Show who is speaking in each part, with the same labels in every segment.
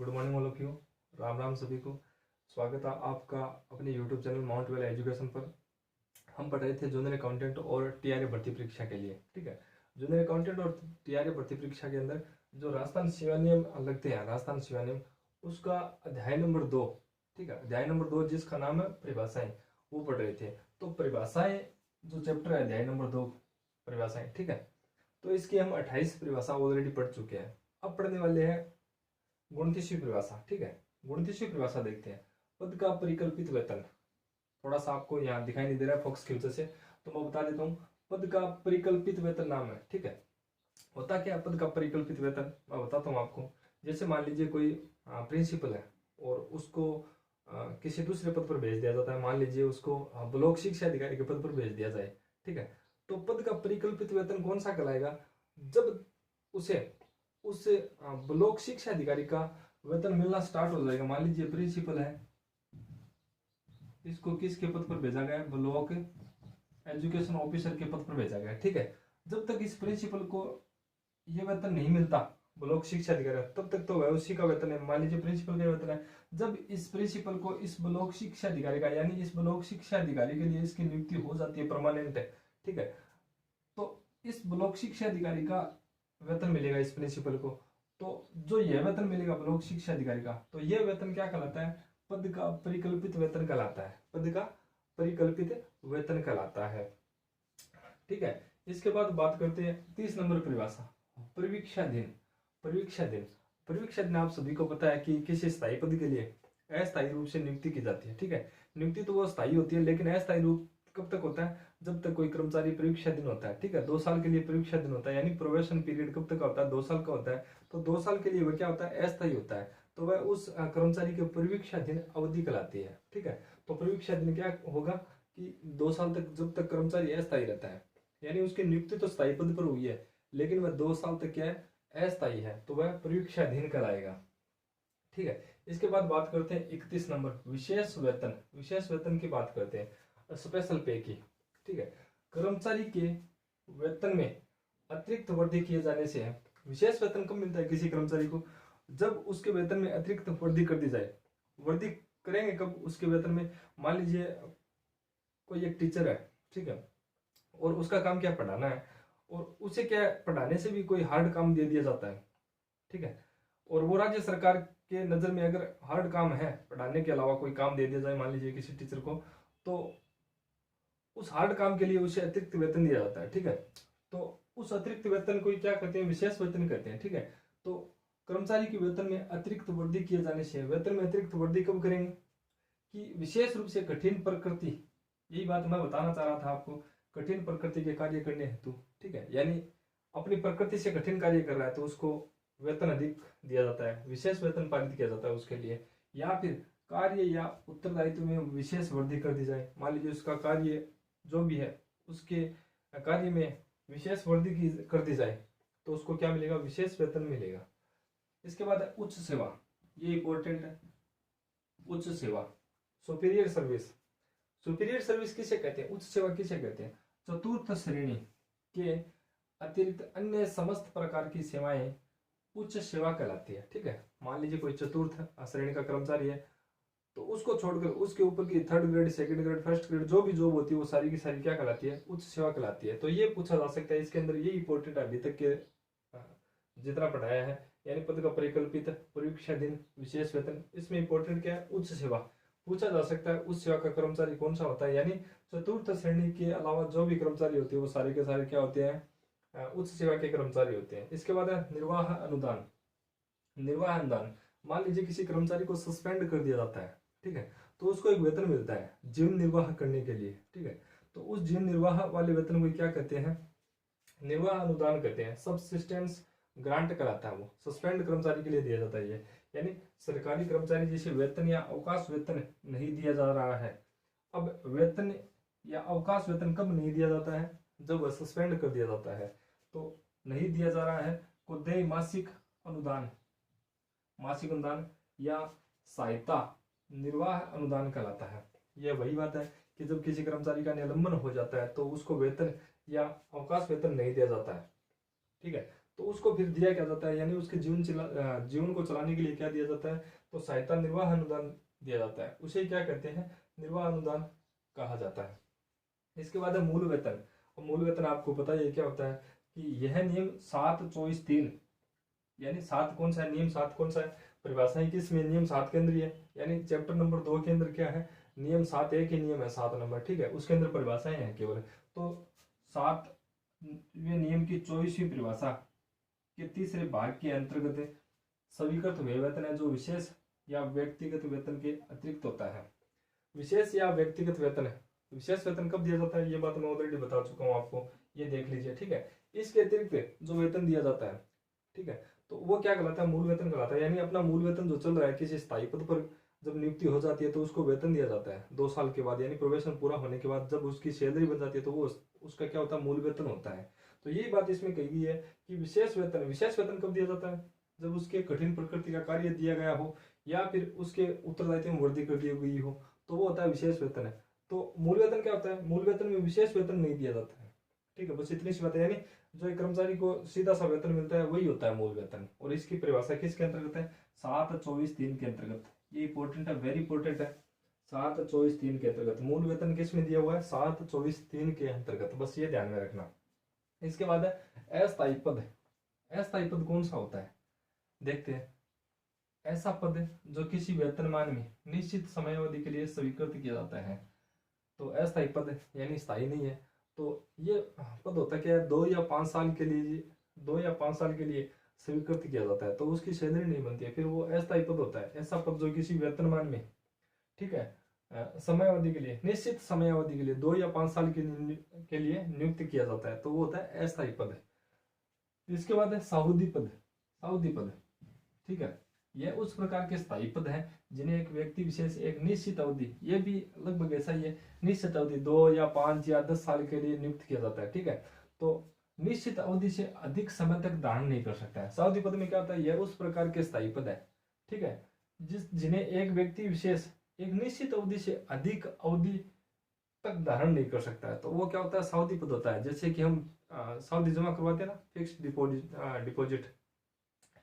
Speaker 1: Good morning all of you. Ram Ram सभी को। स्वागत है आपका अपने यूट्यूब चैनल माउंट वेला एजुकेशन पर। हम पढ़ रहे थे जूनियर अकाउंटेंट और टीआरए भर्ती परीक्षा के लिए। ठीक है, जूनियर अकाउंटेंट और टीआरए भर्ती परीक्षा के अंदर जो राजस्थान सेवा नियम लगते हैं, राजस्थान सेवा नियम, उसका अध्याय नंबर 2, ठीक है, अध्याय नंबर 2 जिसका नाम है परिभाषाएं, वो पढ़ रहे थे। तो परिभाषाएं जो चैप्टर है अध्याय नंबर 2 परिभाषाएं, ठीक है, तो इसकी हम 28 परिभाषा ऑलरेडी पढ़ चुके हैं। अब पढ़ने वाले हैं 29वीं परिभाषा। ठीक है, 29वीं परिभाषा देखते हैं। पद का परिकल्पित वेतन, थोड़ा सा आपको यहाँ दिखाई नहीं दे रहा है फोकस की वजह से, तो मैं बता देता हूँ। पद का परिकल्पित वेतन नाम है। ठीक है, होता क्या पद का परिकल्पित वेतन, मैं बताता हूँ आपको। जैसे मान लीजिए कोई प्रिंसिपल है और उसको किसी दूसरे पद पर भेज दिया जाता है, मान लीजिए उसको ब्लॉक शिक्षा अधिकारी के पद पर भेज दिया जाए। ठीक है, तो पद का परिकल्पित वेतन कौन सा कहलाएगा, जब उसे उस ब्लॉक शिक्षा अधिकारी का वेतन मिलना स्टार्ट हो जाएगा। मान लीजिए प्रिंसिपल है, इसको किसके पद पर भेजा गया है, ब्लॉक एजुकेशन ऑफिसर के पद पर भेजा गया है। ठीक है, जब तक इस प्रिंसिपल को ये वेतन नहीं मिलता ब्लॉक शिक्षा अधिकारी, तब तक तो वह उसी का वेतन है। मान लीजिए प्रिंसिपल का वेतन है, जब इस प्रिंसिपल को इस ब्लॉक शिक्षा अधिकारी का, यानी इस ब्लॉक शिक्षा अधिकारी के लिए इसकी नियुक्ति हो जाती है, परमानेंट है। ठीक है, तो इस ब्लॉक शिक्षा अधिकारी का वेतन मिलेगा इस प्रिंसिपल को। तो जो यह वेतन मिलेगा ब्लॉक शिक्षा अधिकारी का, तो यह वेतन क्या कहलाता है, पद का परिकल्पित वेतन कहलाता है। पद का परिकल्पित वेतन कहलाता है। ठीक है, इसके बाद बात करते हैं 30 नंबर परिभाषा, परिवीक्षाधीन। परिवीक्षाधीन परिवीक्षाधीन आप सभी को पता है कि किसी स्थायी पद के लिए अस्थायी रूप से नियुक्ति की जाती है। ठीक है, नियुक्ति तो वो स्थायी होती है, लेकिन अस्थायी रूप कब तक होता है, जब तक कोई कर्मचारी परीक्षा दिन होता है। ठीक है, 2 साल के लिए परीक्षा दिन होता है, यानी प्रोबेशन पीरियड कब तक का होता है, 2 साल का होता है। तो 2 साल के लिए वह क्या होता है, अस्थायी होता है। तो वह उस कर्मचारी के परीक्षाधीन अवधि कहलाती है। ठीक है, तो परीक्षाधीन क्या होगा कि 2 साल तक, जब तक कर्मचारी अस्थायी रहता है, यानी उसकी नियुक्ति तो स्थायी पद पर हुई है, लेकिन वह 2 साल तक क्या है, अस्थायी है, तो वह परीक्षाधीन कहलाएगा। ठीक है, इसके बाद बात करते हैं 31 नंबर, विशेष वेतन। विशेष वेतन की बात करते हैं, स्पेशल पे की। ठीक है, कर्मचारी के वेतन में अतिरिक्त वृद्धि किए जाने से है। विशेष वेतन कब मिलता है किसी कर्मचारी को, जब उसके वेतन में अतिरिक्त वृद्धि कर दी जाए। वृद्धि करेंगे कब उसके वेतन में, मान लीजिए कोई एक टीचर है, ठीक है, और उसका काम क्या पढ़ाना है, और उसे क्या पढ़ाने से भी कोई हार्ड काम दे दिया जाता है। ठीक है, और वो राज्य सरकार के नजर में अगर हार्ड काम है, पढ़ाने के अलावा कोई काम दे दिया जाए मान लीजिए किसी टीचर को, तो उस हार्ड काम के लिए उसे अतिरिक्त वेतन दिया जाता है। ठीक है, तो उस अतिरिक्त वेतन को क्या कहते हैं, विशेष वेतन कहते हैं। ठीक है, तो कर्मचारी के वेतन में अतिरिक्त वृद्धि किए जाने से, वेतन में अतिरिक्त वृद्धि कब करेंगे कि विशेष रूप से कठिन प्रकृति, यही बात मैं बताना चाह रहा था आपको, कठिन प्रकृति के कार्य करने हेतु। ठीक है, यानी अपनी प्रकृति से कठिन कार्य कर रहा है तो उसको वेतन अधिक दिया जाता है, विशेष वेतन पारित किया जाता है उसके लिए। या फिर कार्य या उत्तरदायित्व में विशेष वृद्धि कर दी जाए, मान लीजिए उसका कार्य जो भी है, उसके कार्य में विशेष वृद्धि की कर दी जाए, तो उसको क्या मिलेगा, विशेष वेतन मिलेगा। इसके बाद है उच्च सेवा, ये इंपॉर्टेंट है। उच्च सेवा, सुपीरियर सर्विस। सुपीरियर सर्विस किसे कहते हैं, उच्च सेवा किसे कहते हैं, चतुर्थ श्रेणी के अतिरिक्त अन्य समस्त प्रकार की सेवाएं उच्च सेवा कहलाती है। ठीक है, मान लीजिए कोई चतुर्थ श्रेणी का कर्मचारी है, तो उसको छोड़कर उसके ऊपर की 3rd grade, 2nd grade, 1st grade जो भी जॉब होती है, वो सारी की सारी क्या कहलाती है, उच्च सेवा कहलाती है। तो ये पूछा जा सकता है, इसके अंदर ये इंपॉर्टेंट है अभी तक के जितना पढ़ाया है, यानी पद का परिकल्पित, परीक्षाधीन, विशेष वेतन, इसमें इंपॉर्टेंट क्या है, उच्च सेवा। पूछा जा सकता है उच्च सेवा का कर्मचारी कौन सा होता है, यानी चतुर्थ श्रेणी के अलावा जो भी कर्मचारी होते हैं वो सारे के सारे क्या होते हैं, उच्च सेवा के कर्मचारी होते हैं। इसके बाद है निर्वाह अनुदान। निर्वाह अनुदान, मान लीजिए किसी कर्मचारी को सस्पेंड कर दिया जाता है, ठीक है, तो उसको एक वेतन मिलता है जीवन निर्वाह करने के लिए। ठीक है, तो उस जीवन निर्वाह वाले वेतन को क्या कहते हैं, निर्वाह अनुदान कहते हैं। सबसिस्टेंस ग्रांट कराता है, वो सस्पेंड कर्मचारी के लिए दिया जाता है ये, यानी सरकारी कर्मचारी जैसे वेतन या अवकाश वेतन नहीं दिया जा रहा है। अब वेतन या अवकाश वेतन कब नहीं दिया जाता है, जब सस्पेंड कर दिया जाता है, तो नहीं दिया जा रहा है को दे मासिक अनुदान, मासिक अनुदान या सहायता निर्वाह अनुदान कहलाता है। यह वही बात है कि जब किसी कर्मचारी का निलंबन हो जाता है तो उसको वेतन या अवकाश वेतन नहीं दिया जाता है। ठीक है, तो उसको फिर दिया क्या जाता है, यानी उसके जीवन को चलाने के लिए क्या दिया जाता है, तो सहायता निर्वाह अनुदान दिया जाता है, उसे क्या कहते हैं, निर्वाह अनुदान कहा जाता है। इसके बाद है मूल वेतन। और मूल वेतन आपको पता है ये क्या होता है कि यह नियम 7-24-3, यानी 7 कौन सा है, नियम 7 कौन सा है, परिभाषाएं किस में, नियम 7 के अंदर ही है, यानी चैप्टर नंबर 2 के अंदर क्या है, नियम 7 एक ही नियम है 7 नंबर, ठीक है, उसके अंदर परिभाषाएं हैं केवल। तो 7वें नियम की 24वीं परिभाषा के तीसरे भाग के अंतर्गत स्वीकृत हुए वेतन है जो विशेष या व्यक्तिगत वेतन के अतिरिक्त होता है। विशेष या व्यक्तिगत वेतन है, विशेष वेतन कब दिया जाता है, ये बात मैं ऑलरेडी बता चुका हूँ आपको, ये देख लीजिए, ठीक है। इसके अतिरिक्त जो वेतन दिया जाता है, ठीक है, तो वो क्या कहलाता है, मूल वेतन कहलाता है। यानी अपना मूल वेतन जो चल रहा है, किसी स्थायी पद पर जब नियुक्ति हो जाती है तो उसको वेतन दिया जाता है 2 साल के बाद, यानी प्रोबेशन पूरा होने के बाद जब उसकी सैलरी बन जाती है तो वो उसका क्या होता है, मूल वेतन होता है। तो यही बात इसमें कही गई है कि विशेष वेतन कब दिया जाता है, जब उसके कठिन प्रकृति का कार्य दिया गया हो या फिर उसके उत्तरदायित्व में वृद्धि कर दी गई हो, तो वो होता है विशेष वेतन है। तो मूल वेतन क्या होता है, मूल वेतन में विशेष वेतन नहीं दिया जाता है, ठीक है, बस इतनी सी बात है। यानी जो एक कर्मचारी को सीधा सा वेतन मिलता है वही होता है मूल वेतन, और इसकी परिभाषा किसके अंतर्गत है, 7-24-3 के अंतर्गत। ये इंपॉर्टेंट है, वेरी इंपॉर्टेंट है, 7-24-3 के अंतर्गत मूल वेतन किस में दिया हुआ है, 7-24-3 के अंतर्गत, बस ये ध्यान में रखना। इसके बाद है अस्थायी पद। अस्थायी पद कौन सा होता है, देखते हैं। ऐसा पद जो किसी वेतनमान में निश्चित समयावधि के लिए स्वीकृत किया जाता है। तो अस्थायी पद यानी स्थायी नहीं है, तो ये पद होता है क्या, 2 या 5 साल के लिए, 2 या 5 साल के लिए स्वीकृत किया जाता है, तो उसकी सैलरी नहीं बनती है, फिर वो अस्थायी पद होता है। ऐसा पद जो किसी वेतनमान में, ठीक है, समयावधि के लिए, निश्चित समयावधि के लिए 2 या 5 साल के लिए नियुक्त किया जाता है, तो वो होता है अस्थायी पद। इसके बाद है साहुदी पद। साहुदी पद, ठीक है, यह उस प्रकार के स्थायी पद हैं जिन्हें एक व्यक्ति विशेष एक निश्चित अवधि, ये भी लगभग ऐसा ही है, निश्चित अवधि 2 या 5 या 10 साल के लिए नियुक्त किया जाता है, ठीक है। तो निश्चित अवधि से अधिक समय तक धारण नहीं कर सकता है। सावधि पद में क्या होता है, यह उस प्रकार के स्थायी पद है, ठीक है, जिन्हें एक व्यक्ति विशेष एक निश्चित अवधि से अधिक अवधि तक धारण नहीं कर सकता है, तो वो क्या होता है, सावधि पद होता है। जैसे कि हम सावधि जमा करवाते हैं ना, फिक्स्ड डिपॉजिट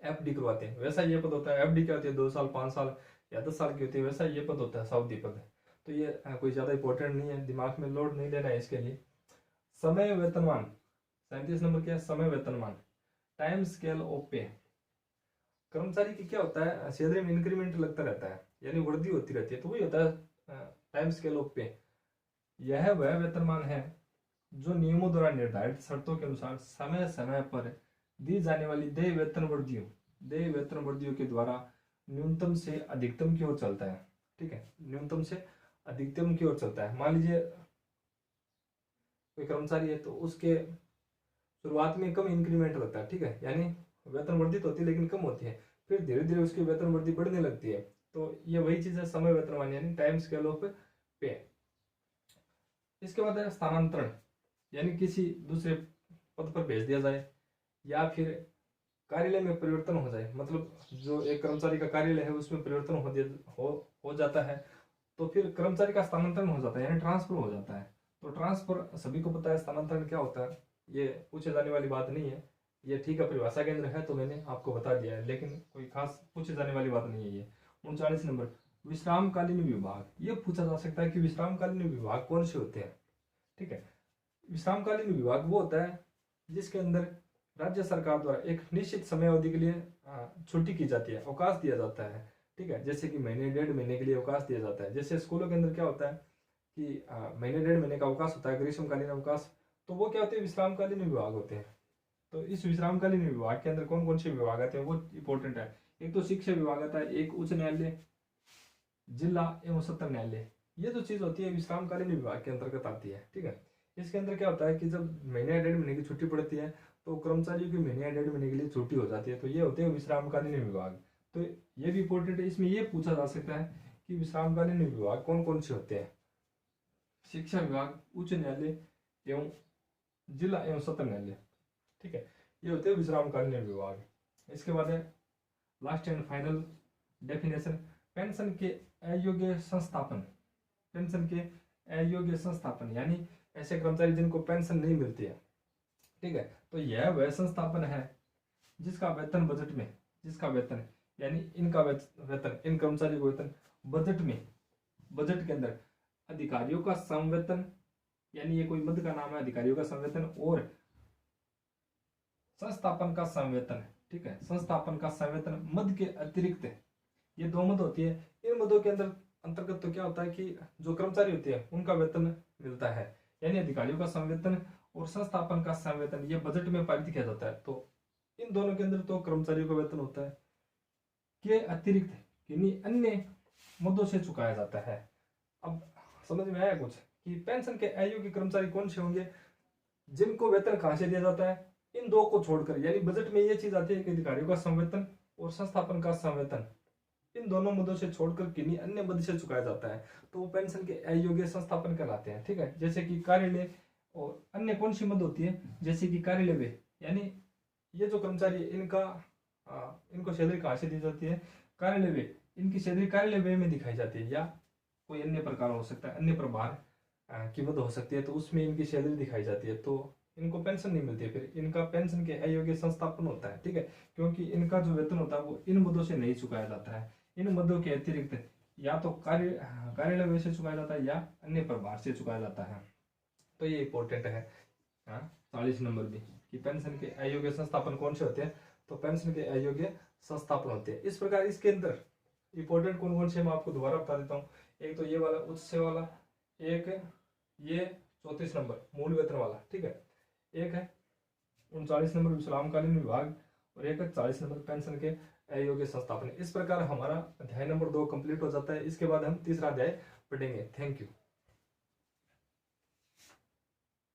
Speaker 1: एफडी करवाते हैं, वैसा ये पद होता है। एफडी क्या होती है, 2 साल 5 साल या 10 साल की होती है, वैसा ये पद होता है, सावधि पद। तो ये कोई ज्यादा इंपॉर्टेंट नहीं है, दिमाग में लोड नहीं लेना है इसके लिए। समय वेतनमान 37 नंबर क्या है, समय वेतनमान, टाइम स्केल ऑफ पे। कर्मचारी की क्या होता है, सैलरी में इंक्रीमेंट लगता रहता है, यानी वृद्धि होती रहती है, तो वही होता है टाइम स्केल ऑफ पे। यह वह वेतनमान है जो नियमों द्वारा निर्धारित शर्तों के अनुसार समय समय पर दी जाने वाली देय वेतन वृद्धियों के द्वारा न्यूनतम से अधिकतम की ओर चलता है, ठीक है, न्यूनतम से अधिकतम की ओर चलता है। मान लीजिए कोई कर्मचारी है तो उसके शुरुआत में कम इंक्रीमेंट लगता है, ठीक है, यानी वेतन वृद्धि तो होती है लेकिन कम होती है, फिर धीरे धीरे उसकी वेतन वृद्धि बढ़ने लगती है, तो ये वही चीज है समय वेतनमान यानी टाइम स्केल ऑफ पे। इसके बाद है स्थानांतरण, यानी किसी दूसरे पद पर भेज दिया जाए या फिर कार्यालय में परिवर्तन हो जाए, मतलब जो एक कर्मचारी का कार्यालय है उसमें परिवर्तन हो जाता है, तो फिर कर्मचारी का स्थानांतरण हो जाता है यानी ट्रांसफर हो जाता है। तो ट्रांसफर सभी को पता है, स्थानांतरण क्या होता है, ये पूछे जाने वाली बात नहीं है, ये ठीक है परिभाषा के अंदर है तो मैंने आपको बता दिया है, लेकिन कोई खास पूछे जाने वाली बात नहीं है ये। 39 नंबर विश्रामकालीन विभाग, ये पूछा जा सकता है कि विश्रामकालीन विभाग कौन से होते हैं, ठीक है। विश्रामकालीन विभाग वो होता है जिसके अंदर राज्य सरकार द्वारा एक निश्चित समय अवधि के लिए छुट्टी की जाती है, अवकाश दिया जाता है, ठीक है, जैसे कि महीने 1.5 महीने के लिए अवकाश दिया जाता है। जैसे स्कूलों के अंदर क्या होता है कि महीने 1.5 महीने का अवकाश होता है, ग्रीष्मकालीन अवकाश, तो वो क्या होते हैं, विश्रामकालीन विभाग होते हैं। तो इस विश्रामकालीन विभाग के अंदर कौन कौन से विभाग आते हैं वो इंपॉर्टेंट है। एक तो शिक्षा विभाग आता है, एक उच्च न्यायालय, जिला एवं सत्र न्यायालय, ये जो चीज होती है विश्रामकालीन विभाग के अंतर्गत आती है, ठीक है। इसके अंदर क्या होता है कि जब महीने 1.5 महीने की छुट्टी पड़ती है तो कर्मचारियों की महीने 1.5 महीने के लिए छुट्टी हो जाती है, तो ये होते हैं विश्रामकालीन विभाग। तो ये भी इंपॉर्टेंट है, इसमें ये पूछा जा सकता है कि विश्रामकालीन विभाग कौन कौन से होते हैं, शिक्षा विभाग, उच्च न्यायालय एवं जिला एवं सत्र न्यायालय, ठीक है, ये होते हैं विश्रामकालीन विभाग। इसके बाद है last and final definition, pension के अयोग्य संस्थापन। पेंशन के अयोग्य संस्थापन यानी ऐसे कर्मचारी जिनको पेंशन नहीं मिलती है, ठीक है, तो यह वह संस्थापन है जिसका वेतन बजट में, जिसका वेतन यानी इनका वेतन, इन कर्मचारियों को वेतन बजट में, बजट के अंदर अधिकारियों का समवेतन, यानी ये कोई मद का नाम है, अधिकारियों का समवेतन और संस्थापन का संवेतन है, ठीक है। संस्थापन का संवेतन मद के अतिरिक्त, ये दो मद होती है। इन मदों के अंदर अंतर्गत तो क्या होता है कि जो कर्मचारी होते हैं उनका वेतन मिलता है, यानी अधिकारियों का संवेतन और संस्थापन का संवेतन ये बजट में पारित किया जाता है। तो इन दोनों के अंदर तो कर्मचारियों का वेतन होता है, के अतिरिक्त किन्हीं अन्य मदों से चुकाया जाता है। अब समझ में आया कुछ कि पेंशन के अयोग्य कर्मचारी कौन से होंगे, जिनको वेतन कहां से दिया जाता है, इन दो को छोड़कर, यानी बजट में ये चीज आती है कि अधिकारियों का संवेतन और संस्थापन का संवेतन, इन दोनों मदों से छोड़कर किन्हीं अन्य मद से चुकाया जाता है, तो वो पेंशन के अयोग्य संस्थापन कहलाते हैं, ठीक है। जैसे कि कार्यालय और अन्य कौन सी मद होती है, जैसे कि कार्यालय व्यय, यानी ये जो कर्मचारी है इनको सैलरी कहाँ से दी जाती है, कार्यालय व्यय, इनकी सैलरी कार्यालय व्यय में दिखाई जाती है, या कोई अन्य प्रकार हो सकता है, अन्य प्रभार की मद हो सकती है, तो उसमें इनकी सैलरी दिखाई जाती है, तो इनको पेंशन नहीं मिलती है, फिर इनका पेंशन के अयोग्य संस्थापन होता है, ठीक है। क्योंकि इनका जो वेतन होता है वो इन मदों से नहीं चुकाया जाता है, इन मदों के अतिरिक्त या तो कार्यालय व्यय से चुकाया जाता है या अन्य प्रभार से चुकाया जाता है। तो ये इंपॉर्टेंट है 40 नंबर भी, कि पेंशन के अयोग्य संस्थापन कौन से होते हैं, तो पेंशन के अयोग्य संस्थापन होते हैं। इस प्रकार इसके अंदर इंपॉर्टेंट कौन कौन से मैं आपको दोबारा बता देता हूँ। एक तो ये वाला उच्च सेवा वाला, एक ये 34 नंबर मूल वेतन वाला, ठीक है, एक है 39 नंबर विश्रामकालीन विभाग, और एक है 40 नंबर पेंशन के अयोग्य संस्थापन। इस प्रकार हमारा अध्याय नंबर 2 कंप्लीट हो जाता है। इसके बाद हम तीसरा अध्याय पढ़ेंगे। Thank you.